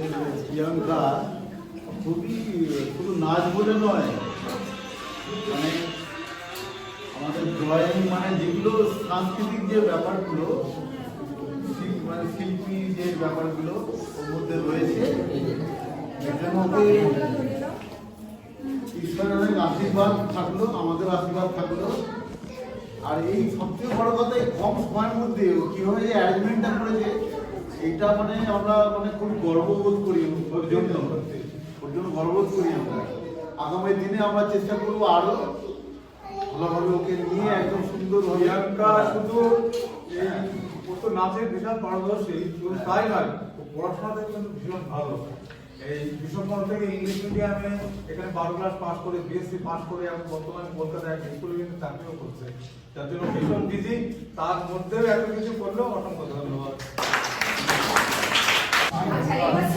আমাদের প্রিয়াঙ্কা খুবই শুধু নাচ বলে নয়, মানে আমাদের ড্রয়িং মানে যেগুলো সাংস্কৃতিক যে ব্যাপারগুলো, মানে শিল্পী যে ব্যাপারগুলো ওর মধ্যে রয়েছে, এটার মধ্যে ঈশ্বরের অনেক আশীর্বাদ থাকলো, আমাদের আশীর্বাদ থাকলো। আর এই সবচেয়ে বড় কথা, এই কম সময়ের মধ্যে কীভাবে যে অ্যারেঞ্জমেন্টটা করেছে, এইটা মানে আমরা মানে খুব গর্ববোধ করি ওর জন্য গর্ববোধ করি আমরা। আগামী দিনে আমরা চেষ্টা করবো আরো ভালোভাবে ওকে নিয়ে একদম সুন্দর প্রিয়াঙ্কা শুধু ও তো নাচের বিশাল পারদর্শী, শুধু তাই নয়, ও পড়াশোনাতে কিন্তু ভীষণ ভালো। এই বিশ্বকর্মা থেকে ইংলিশ মিডিয়ামে এখানে 12 ক্লাস পাস করে, বিএসসি পাস করে এখন বর্তমানে কলকাতায় স্কুল চাকরিও করছে, যার জন্য ভীষণ বিজি। তার মধ্যেও এত কিছু করলেও অসংখ্য ধন্যবাদ।